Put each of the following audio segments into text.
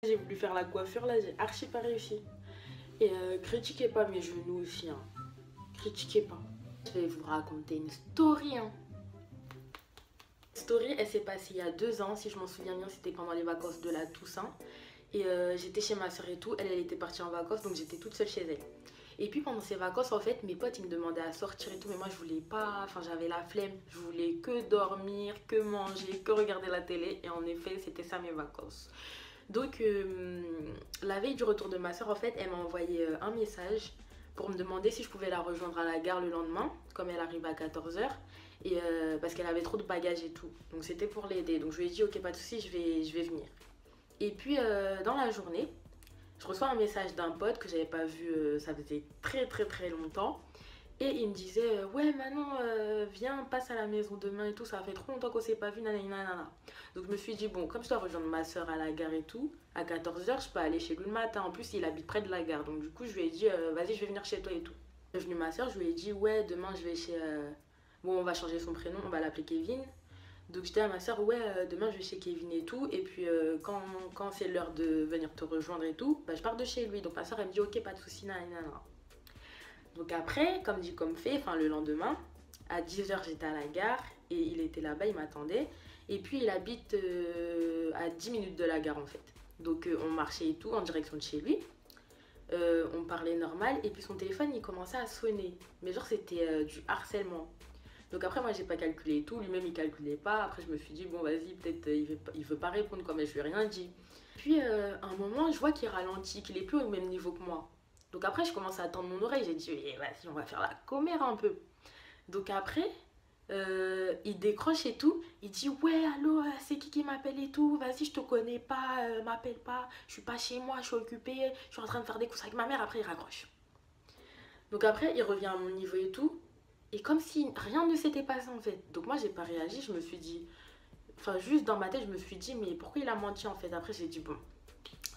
J'ai voulu faire la coiffure, là j'ai archi pas réussi. Et critiquez pas mes genoux aussi, hein. Critiquez pas. Je vais vous raconter une story, hein. Story, elle s'est passée il y a 2 ans, si je m'en souviens bien, c'était pendant les vacances de la Toussaint. Et j'étais chez ma soeur et tout, elle était partie en vacances, donc j'étais toute seule chez elle. Et puis pendant ces vacances, en fait, mes potes, ils me demandaient à sortir et tout, mais moi je voulais pas, enfin j'avais la flemme. Je voulais que dormir, que manger, que regarder la télé. Et en effet, c'était ça mes vacances. Donc la veille du retour de ma soeur, en fait, elle m'a envoyé un message pour me demander si je pouvais la rejoindre à la gare le lendemain, comme elle arrive à 14 h. Et parce qu'elle avait trop de bagages et tout. Donc c'était pour l'aider. Donc je lui ai dit, ok, pas de soucis, je vais venir. Et puis dans la journée, je reçois un message d'un pote que j'avais pas vu, ça faisait très longtemps. Et il me disait, ouais Manon, viens, passe à la maison demain et tout, ça fait trop longtemps qu'on s'est pas vu, nanana, nanana. Donc je me suis dit, bon, comme je dois rejoindre ma soeur à la gare et tout, à 14 h, je peux aller chez lui le matin. En plus, il habite près de la gare. Donc du coup, je lui ai dit, vas-y, je vais venir chez toi et tout. Je suis venue ma soeur, je lui ai dit, ouais, demain je vais chez... Bon, on va changer son prénom, on va l'appeler Kevin. Donc j'étais à ma soeur, ouais, demain je vais chez Kevin et tout. Et puis quand c'est l'heure de venir te rejoindre et tout, bah, je pars de chez lui. Donc ma soeur, elle me dit, ok, pas de soucis, nanana. Donc après, comme dit comme fait, enfin le lendemain, à 10 h j'étais à la gare et il était là-bas, il m'attendait. Et puis il habite à 10 minutes de la gare en fait. Donc on marchait et tout en direction de chez lui. On parlait normal et puis son téléphone il commençait à sonner. Mais genre c'était du harcèlement. Donc après moi j'ai pas calculé et tout, lui-même il calculait pas. Après je me suis dit bon vas-y peut-être il veut pas répondre quoi, mais je lui ai rien dit. Puis à un moment je vois qu'il ralentit, qu'il est plus au même niveau que moi. Donc après je commence à tendre mon oreille, j'ai dit eh, vas-y on va faire la commère un peu. Donc après il décroche et tout, il dit ouais allô c'est qui m'appelle et tout, vas-y je te connais pas, m'appelle pas, je suis pas chez moi, je suis occupée, je suis en train de faire des courses avec ma mère. Après il raccroche. Donc après il revient à mon niveau et tout. Et comme si rien ne s'était passé en fait. Donc moi j'ai pas réagi, je me suis dit... Enfin juste dans ma tête je me suis dit mais pourquoi il a menti en fait. Après j'ai dit bon,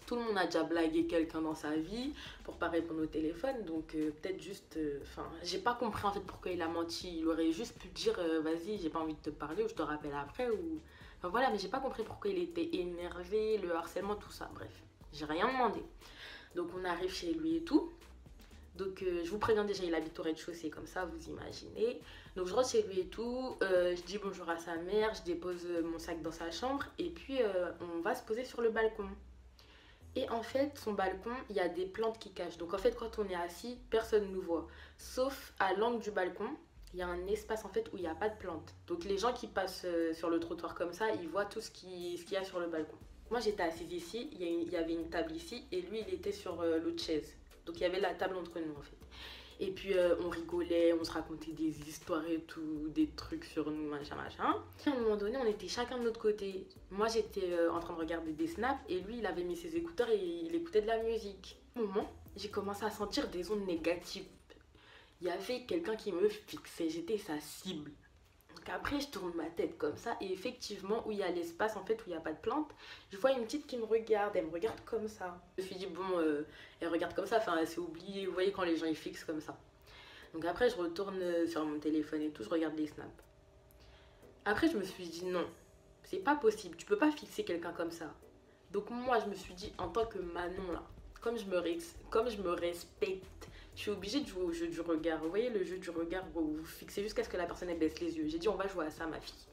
tout le monde a déjà blagué quelqu'un dans sa vie pour pas répondre au téléphone. Donc peut-être juste... Enfin j'ai pas compris en fait pourquoi il a menti. Il aurait juste pu dire vas-y j'ai pas envie de te parler ou je te rappelle après ou... Enfin voilà, mais j'ai pas compris pourquoi il était énervé, le harcèlement, tout ça. Bref, j'ai rien demandé. Donc on arrive chez lui et tout. Donc je vous préviens déjà, il habite au rez-de-chaussée, comme ça vous imaginez. Donc je rentre chez lui et tout, je dis bonjour à sa mère, je dépose mon sac dans sa chambre et puis on va se poser sur le balcon. Et en fait, son balcon, il y a des plantes qui cachent. Donc en fait, quand on est assis, personne ne nous voit. Sauf à l'angle du balcon, il y a un espace en fait où il n'y a pas de plantes. Donc les gens qui passent sur le trottoir comme ça, ils voient tout ce qu'il y a sur le balcon. Moi j'étais assise ici, il y avait une table ici et lui il était sur l'autre chaise. Donc il y avait la table entre nous en fait. Et puis on rigolait, on se racontait des histoires et tout, des trucs sur nous, machin. Et à un moment donné, on était chacun de notre côté. Moi j'étais en train de regarder des snaps et lui il avait mis ses écouteurs et il écoutait de la musique. À un moment, j'ai commencé à sentir des ondes négatives. Il y avait quelqu'un qui me fixait, j'étais sa cible. Donc après je tourne ma tête comme ça et effectivement où il y a l'espace en fait où il n'y a pas de plante, je vois une petite qui me regarde, elle me regarde comme ça. Je me suis dit bon elle regarde comme ça, enfin elle s'est oubliée, vous voyez quand les gens ils fixent comme ça. Donc après je retourne sur mon téléphone et tout, je regarde les snaps. Après je me suis dit non, c'est pas possible, tu peux pas fixer quelqu'un comme ça. Donc moi je me suis dit en tant que Manon là, comme je me respecte, je suis obligée de jouer au jeu du regard. Vous voyez le jeu du regard où vous fixez jusqu'à ce que la personne elle baisse les yeux. J'ai dit on va jouer à ça ma fille.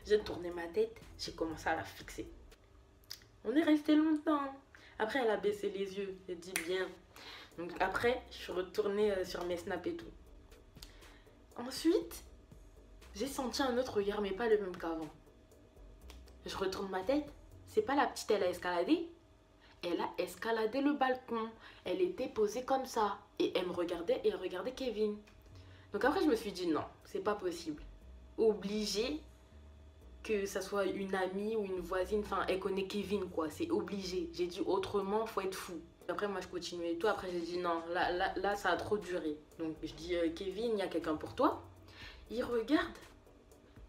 J'ai tourné ma tête, j'ai commencé à la fixer. On est resté longtemps. Après elle a baissé les yeux, j'ai dit bien. Donc après je suis retournée sur mes snaps et tout. Ensuite j'ai senti un autre regard mais pas le même qu'avant. Je retourne ma tête, c'est pas la petite elle a escaladé. Elle a escaladé le balcon. Elle était posée comme ça. Et elle me regardait et elle regardait Kevin. Donc après, je me suis dit non, c'est pas possible. Obligé que ça soit une amie ou une voisine. Enfin, elle connaît Kevin, quoi. C'est obligé. J'ai dit autrement, faut être fou. Après, moi, je continuais et tout. Après, j'ai dit non, là, ça a trop duré. Donc, je dis Kevin, il y a quelqu'un pour toi. Il regarde.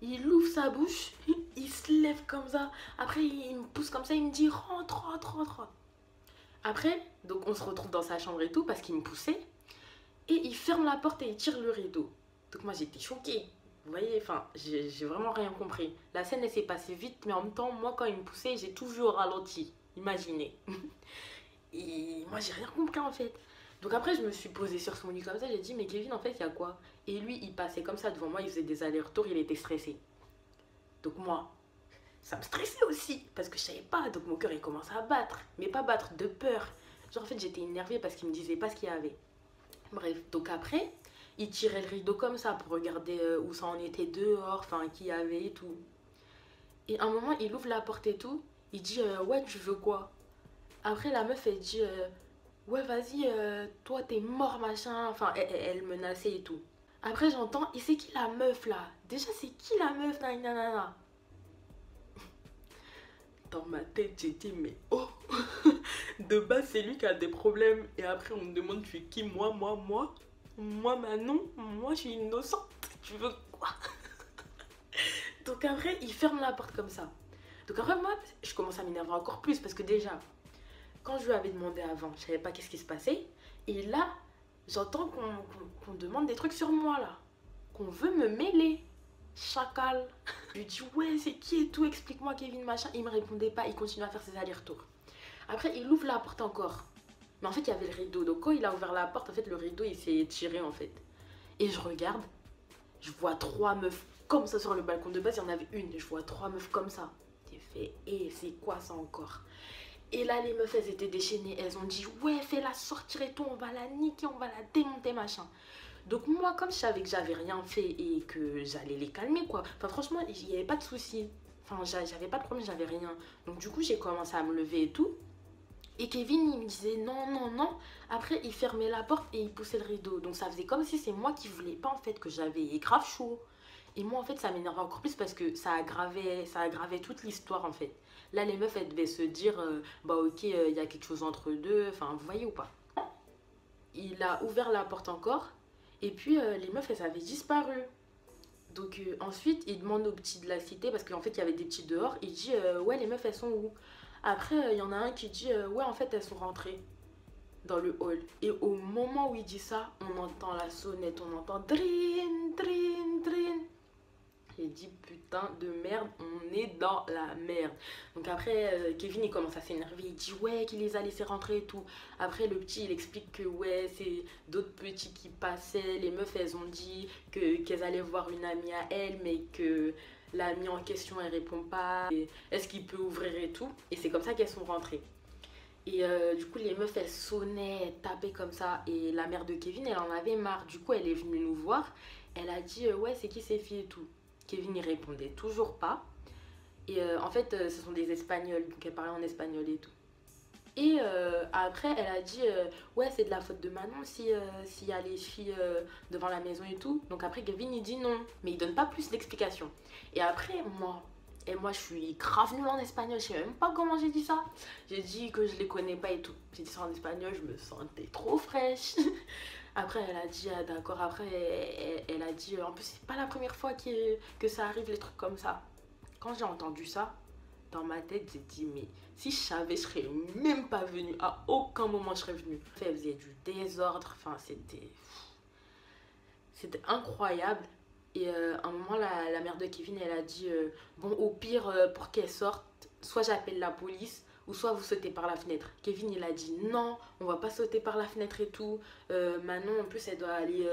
Il ouvre sa bouche. Il se lève comme ça. Après, il me pousse comme ça. Il me dit rentre, rentre, rentre. Après, donc on se retrouve dans sa chambre et tout parce qu'il me poussait. Et il ferme la porte et il tire le rideau. Donc moi j'étais choquée. Vous voyez, enfin, j'ai vraiment rien compris. La scène elle s'est passée vite, mais en même temps, moi quand il me poussait, j'ai tout vu au ralenti. imaginez. Et moi, j'ai rien compris en fait. Donc après, je me suis posée sur son lit comme ça, j'ai dit, mais Kevin, en fait, il y a quoi? Et lui, il passait comme ça devant moi, il faisait des allers-retours, il était stressé. Donc moi, ça me stressait aussi, parce que je savais pas, donc mon cœur, il commençait à battre. Mais pas battre, de peur. Genre, en fait, j'étais énervée parce qu'il me disait pas ce qu'il y avait. Bref, donc après, il tirait le rideau comme ça pour regarder où ça en était dehors, enfin, qui y avait et tout. Et à un moment, il ouvre la porte et tout, il dit, ouais, tu veux quoi? Après, la meuf, elle dit, ouais, vas-y, toi, t'es mort, machin. Enfin, elle menaçait et tout. Après, j'entends, et c'est qui la meuf là? Déjà, c'est qui la meuf, nanana? Dans ma tête, j'ai dit, mais oh, de base, c'est lui qui a des problèmes. Et après, on me demande, tu es qui? Moi, Manon, moi, je suis innocente. Tu veux quoi? Donc après, il ferme la porte comme ça. Donc après, moi, je commence à m'énerver encore plus parce que déjà, quand je lui avais demandé avant, je savais pas qu'est-ce qui se passait. Et là, j'entends qu'on demande des trucs sur moi là. Qu'on veut me mêler. Chacal. Je lui dis ouais, c'est qui et tout, explique-moi Kevin machin. Il me répondait pas, il continue à faire ses allers-retours. Après, il ouvre la porte encore. Mais en fait, il y avait le rideau. Donc quand il a ouvert la porte, en fait, le rideau il s'est tiré en fait. Et je regarde, je vois trois meufs comme ça sur le balcon de base. Il y en avait une, je vois trois meufs comme ça. J'ai fait, et c'est quoi ça encore? Et là, les meufs, elles étaient déchaînées. Elles ont dit, ouais, fais-la sortir et tout, on va la niquer, on va la démonter, machin. Donc moi, comme je savais que j'avais rien fait et que j'allais les calmer, quoi. Enfin, franchement, il n'y avait pas de souci. Enfin, j'avais pas de problème, j'avais rien. Donc du coup, j'ai commencé à me lever et tout. Et Kevin, il me disait non, non, non. Après, il fermait la porte et il poussait le rideau. Donc ça faisait comme si c'est moi qui voulais pas, en fait, que j'avais grave chaud. Et moi, en fait, ça m'énervait encore plus parce que ça aggravait toute l'histoire, en fait. Là, les meufs, elles devaient se dire, bah ok, il y a quelque chose entre deux. Enfin, vous voyez ou pas? Il a ouvert la porte encore. Et puis, les meufs, elles avaient disparu. Donc, ensuite, il demande aux petits de la cité, parce qu'en fait, il y avait des petits dehors. Il dit, ouais, les meufs, elles sont où? Après, il y en a un qui dit, ouais, en fait, elles sont rentrées dans le hall. Et au moment où il dit ça, on entend la sonnette, on entend drin, drin, drin. J'ai dit putain de merde, on est dans la merde. Donc après, Kevin il commence à s'énerver, il dit ouais qu'il les a laissés rentrer et tout. Après le petit il explique que ouais c'est d'autres petits qui passaient. Les meufs elles ont dit qu'elles allaient voir une amie à elles mais que l'amie en question elle répond pas. Est-ce qu'il peut ouvrir et tout. Et c'est comme ça qu'elles sont rentrées. Et du coup les meufs elles sonnaient, elles tapaient comme ça. Et la mère de Kevin elle en avait marre. Du coup elle est venue nous voir. Elle a dit ouais c'est qui ces filles et tout. Kevin y répondait toujours pas. Et en fait, ce sont des Espagnols, donc elle parlait en espagnol et tout. Et après, elle a dit ouais, c'est de la faute de Manon si s'il y a les filles devant la maison et tout. Donc après, Kevin il dit non, mais il donne pas plus d'explications. Et après, moi je suis grave nulle en espagnol, je sais même pas comment j'ai dit ça. J'ai dit que je les connais pas et tout. J'ai dit ça en espagnol, je me sentais trop fraîche. Après, elle a dit, ah, d'accord, après, elle a dit, en plus, c'est pas la première fois que ça arrive, les trucs comme ça. Quand j'ai entendu ça, dans ma tête, j'ai dit, mais si je savais, je serais même pas venue. À aucun moment, je serais venue. Elle faisait du désordre, enfin, c'était incroyable. Et à un moment, la mère de Kevin, elle a dit, bon, au pire, pour qu'elle sorte, soit j'appelle la police, ou soit vous sautez par la fenêtre. Kevin, il a dit non, on va pas sauter par la fenêtre et tout. Manon, en plus, elle doit aller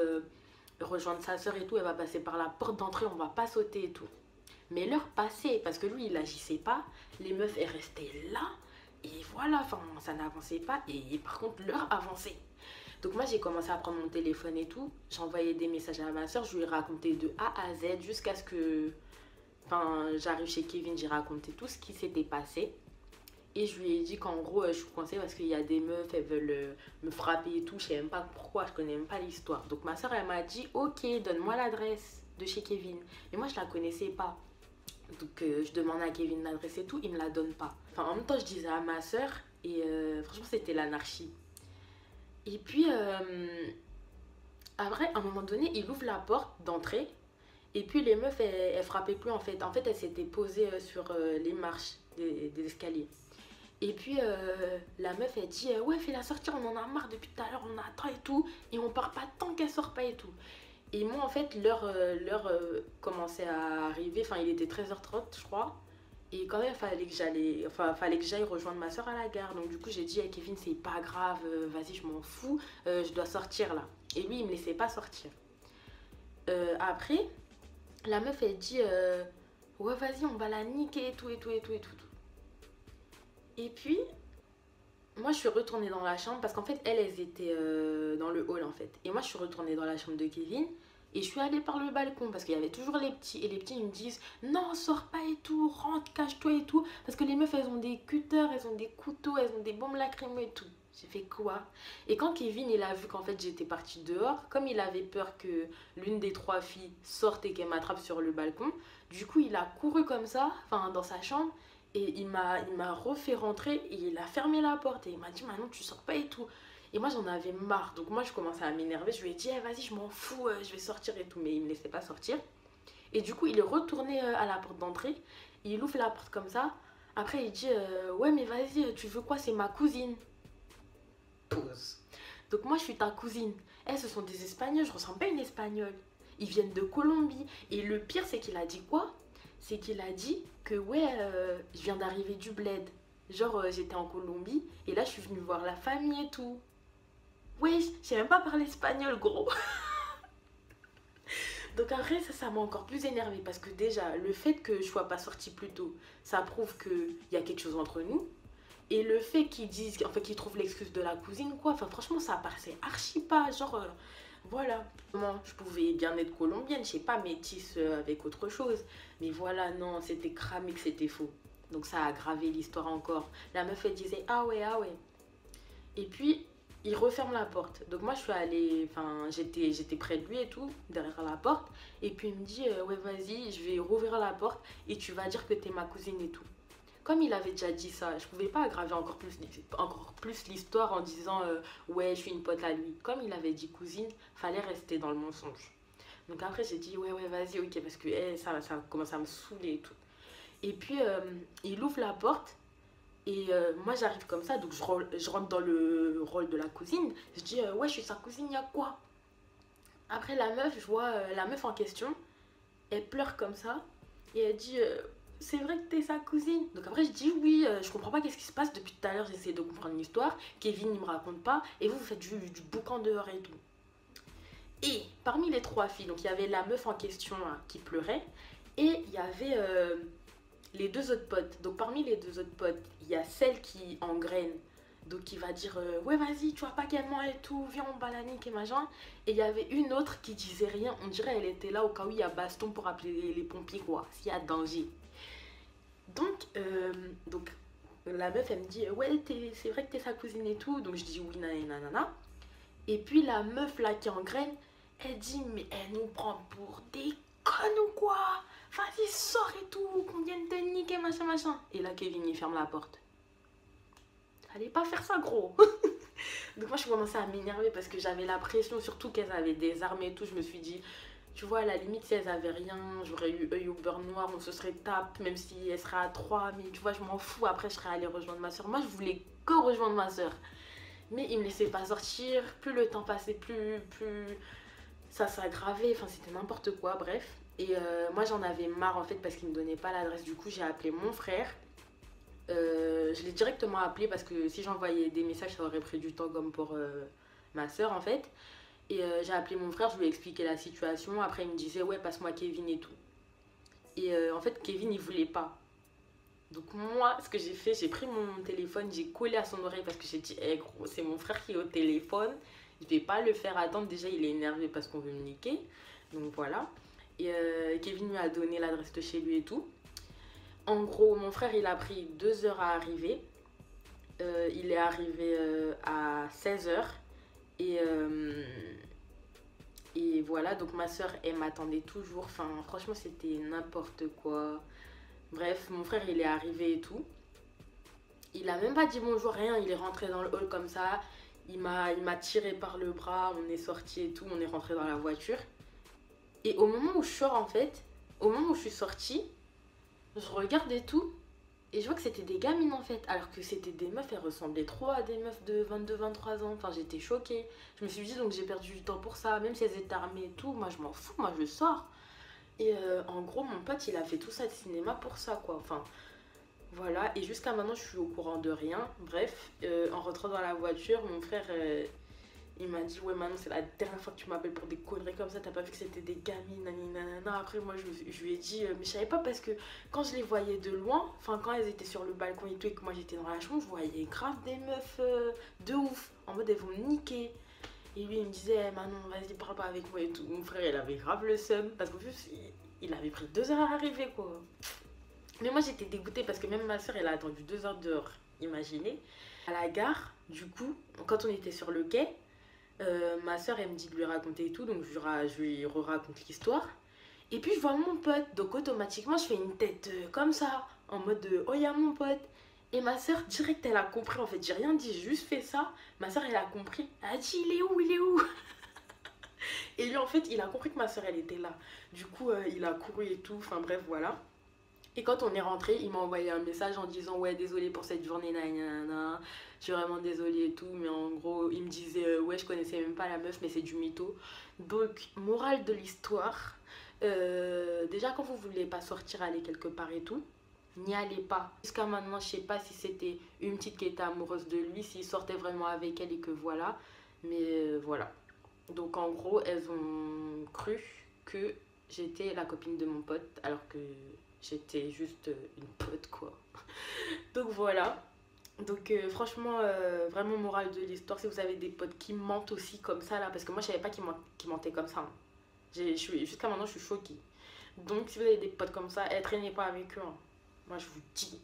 rejoindre sa soeur et tout. Elle va passer par la porte d'entrée, on va pas sauter et tout. Mais l'heure passait, parce que lui, il agissait pas. Les meufs, elles restaient là. Et voilà, enfin, ça n'avançait pas. Et par contre, l'heure avançait. Donc moi, j'ai commencé à prendre mon téléphone et tout. J'envoyais des messages à ma soeur. Je lui ai raconté de A à Z jusqu'à ce que... Enfin, j'arrive chez Kevin, j'ai raconté tout ce qui s'était passé. Et je lui ai dit qu'en gros, je suis coincée parce qu'il y a des meufs, elles veulent me frapper et tout. Je sais même pas pourquoi, je connais même pas l'histoire. Donc ma soeur, elle m'a dit, ok, donne-moi l'adresse de chez Kevin. Mais moi, je la connaissais pas. Donc je demande à Kevin l'adresse et tout, il me la donne pas. Enfin, en même temps, je disais à ma soeur et franchement, c'était l'anarchie. Et puis, après, à un moment donné, il ouvre la porte d'entrée. Et puis les meufs, elles frappaient plus en fait. En fait, elles s'étaient posées sur les marches des escaliers. Et puis la meuf elle dit ouais fais-la sortir, on en a marre depuis tout à l'heure, on attend et tout. Et on part pas tant qu'elle sort pas et tout. Et moi en fait l'heure commençait à arriver, enfin il était 13h30 je crois. Et quand même, fallait que j'aille rejoindre ma soeur à la gare. Donc du coup, j'ai dit à Kevin, c'est pas grave, vas-y, je m'en fous, je dois sortir là. Et lui, il me laissait pas sortir. Après, la meuf, elle dit, ouais, vas-y, on va la niquer et tout, et tout, et tout, et tout. Et puis, moi, je suis retournée dans la chambre parce qu'en fait, elles étaient dans le hall en fait. Et moi, je suis retournée dans la chambre de Kevin. Et je suis allée par le balcon parce qu'il y avait toujours les petits. Et les petits, ils me disent, non, sors pas et tout, rentre, cache-toi et tout. Parce que les meufs, elles ont des cutters, elles ont des couteaux, elles ont des bombes lacrymaux et tout. J'ai fait quoi? Et quand Kevin, il a vu qu'en fait, j'étais partie dehors, comme il avait peur que l'une des trois filles sorte et qu'elle m'attrape sur le balcon, du coup, il a couru comme ça, enfin, dans sa chambre. Et il m'a refait rentrer et il a fermé la porte. Et il m'a dit, maintenant, tu sors pas et tout. Et moi, j'en avais marre. Donc, moi, je commençais à m'énerver. Je lui ai dit, eh, vas-y, je m'en fous, je vais sortir et tout. Mais il me laissait pas sortir. Et du coup, il est retourné à la porte d'entrée. Il ouvre la porte comme ça. Après, il dit, ouais, mais vas-y, tu veux quoi? C'est ma cousine. Pause. Donc, moi, je suis ta cousine. Eh, ce sont des Espagnols. Je ressemble pas à une Espagnole. Ils viennent de Colombie. Et le pire, c'est qu'il a dit quoi? C'est qu'il a dit que, ouais, je viens d'arriver du bled. Genre, j'étais en Colombie. Et là, je suis venue voir la famille et tout. Ouais, je sais même pas parler espagnol, gros. Donc après, ça m'a encore plus énervée parce que déjà, le fait que je sois pas sortie plus tôt, ça prouve qu'il y a quelque chose entre nous. Et le fait qu'ils disent, en fait, qu'ils trouvent l'excuse de la cousine, quoi. Enfin, franchement, ça paraissait archi pas. Genre, voilà. Moi, je pouvais bien être colombienne, je sais pas, métisse avec autre chose. Mais voilà, non, c'était cramé que c'était faux. Donc ça a aggravé l'histoire encore. La meuf, elle disait, ah ouais, ah ouais. Et puis, il referme la porte. Donc moi, je suis allée, enfin, j'étais près de lui et tout, derrière la porte. Et puis, il me dit, ouais, vas-y, je vais rouvrir la porte et tu vas dire que t'es ma cousine et tout. Comme il avait déjà dit ça, je pouvais pas aggraver encore plus l'histoire en disant, ouais, je suis une pote à lui. Comme il avait dit cousine, fallait rester dans le mensonge. Donc après, j'ai dit, ouais, ouais, vas-y, ok, parce que ça commence à me saouler et tout. Et puis, il ouvre la porte. Et moi j'arrive comme ça, donc je rentre dans le rôle de la cousine. Je dis ouais, je suis sa cousine, y'a quoi? Après la meuf, je vois la meuf en question, elle pleure comme ça et elle dit c'est vrai que t'es sa cousine. Donc après je dis oui, je comprends pas qu'est-ce qui se passe depuis tout à l'heure, j'essaie de comprendre l'histoire. Kevin il me raconte pas et vous faites du boucan dehors et tout. Et parmi les trois filles, donc il y avait la meuf en question là, qui pleurait et il y avait les deux autres potes. Donc parmi les deux autres potes, il y a celle qui engraine. Donc qui va dire ouais vas-y tu vois pas qu'elle ment et tout, viens on balanique et machin. Et il y avait une autre qui disait rien, on dirait elle était là au cas où il y a baston pour appeler les pompiers quoi, s'il y a danger. Donc la meuf elle me dit ouais c'est vrai que t'es sa cousine et tout. Donc je dis oui nanana. Et puis la meuf là qui engraine, elle dit mais elle nous prend pour des connes ou quoi? Vas-y, sors et tout, qu'on vienne te niquer, machin, machin. Et là, Kevin, il ferme la porte. Fallait pas faire ça, gros. Donc moi, je commençais à m'énerver parce que j'avais la pression, surtout qu'elles avaient des armes et tout. Je me suis dit, tu vois, à la limite, si elles avaient rien, j'aurais eu œil au beurre noir, on se serait tape, même si elle serait à 3. Mais tu vois, je m'en fous. Après, je serais allée rejoindre ma soeur. Moi, je voulais que rejoindre ma soeur. Mais il me laissait pas sortir. Plus le temps passait, plus ça s'aggravait. Enfin, c'était n'importe quoi, bref. Et moi j'en avais marre en fait parce qu'il me donnait pas l'adresse. Du coup j'ai appelé mon frère. Je l'ai directement appelé parce que si j'envoyais des messages ça aurait pris du temps comme pour ma soeur en fait. Et j'ai appelé mon frère, je lui ai expliqué la situation. Après il me disait ouais passe-moi Kevin et tout. Et en fait Kevin il voulait pas. Donc moi ce que j'ai fait, j'ai pris mon téléphone, j'ai collé à son oreille parce que j'ai dit hey, gros c'est mon frère qui est au téléphone. Je vais pas le faire attendre, déjà il est énervé parce qu'on veut me niquer. Donc voilà. Et Kevin lui a donné l'adresse de chez lui et tout. En gros, mon frère, il a pris 2 heures à arriver. Il est arrivé à 16 heures. Et voilà, donc ma soeur, elle m'attendait toujours. Enfin, franchement, c'était n'importe quoi. Bref, mon frère, il est arrivé et tout. Il a même pas dit bonjour, rien. Il est rentré dans le hall comme ça. Il m'a tiré par le bras. On est sorti et tout. On est rentré dans la voiture. Et au moment où je sors en fait, au moment où je suis sortie, je regarde et tout, et je vois que c'était des gamines en fait, alors que c'était des meufs, elles ressemblaient trop à des meufs de 22-23 ans, enfin j'étais choquée. Je me suis dit donc j'ai perdu du temps pour ça, même si elles étaient armées et tout, moi je m'en fous, moi je sors. Et en gros mon pote il a fait tout ça de cinéma pour ça quoi, enfin Voilà, et jusqu'à maintenant, je suis au courant de rien. Bref, en rentrant dans la voiture, mon frère, il m'a dit, ouais, Manon, c'est la dernière fois que tu m'appelles pour des conneries comme ça, t'as pas vu que c'était des gamines, nanana. Après, moi, je lui ai dit, mais je savais pas parce que quand je les voyais de loin, enfin, quand elles étaient sur le balcon et tout, et que moi j'étais dans la chambre, je voyais grave des meufs de ouf, en mode elles vont me niquer. Et lui, il me disait, Manon, vas-y, parle pas avec moi et tout. Mon frère, il avait grave le seum, parce qu'en plus, il avait pris 2 heures à arriver, quoi. Mais moi j'étais dégoûtée parce que même ma soeur elle a attendu 2 heures dehors, imaginez. À la gare, du coup, quand on était sur le quai, ma soeur elle me dit de lui raconter et tout, donc je lui raconte l'histoire. Et puis je vois mon pote, donc automatiquement je fais une tête comme ça, en mode oh y'a mon pote. Et ma soeur direct elle a compris, en fait j'ai rien dit, j'ai juste fait ça. Ma soeur elle a compris, elle a dit il est où, il est où. Et lui en fait il a compris que ma soeur elle était là. Du coup il a couru et tout, enfin bref voilà. Et quand on est rentré, il m'a envoyé un message en disant ouais désolé pour cette journée, nanana, je suis vraiment désolée et tout, mais en gros il me disait ouais je connaissais même pas la meuf mais c'est du mytho. Donc morale de l'histoire, déjà quand vous voulez pas sortir aller quelque part et tout, n'y allez pas. Jusqu'à maintenant je sais pas si c'était une petite qui était amoureuse de lui, s'il sortait vraiment avec elle et que voilà, mais voilà. Donc en gros elles ont cru que j'étais la copine de mon pote alors que j'étais juste une pote quoi. Donc voilà. Donc franchement, vraiment morale de l'histoire, si vous avez des potes qui mentent aussi comme ça là, parce que moi je savais pas qu'ils mentaient comme ça, hein. Jusqu'à maintenant je suis choquée. Donc si vous avez des potes comme ça, traînez pas avec eux, hein. Moi je vous dis.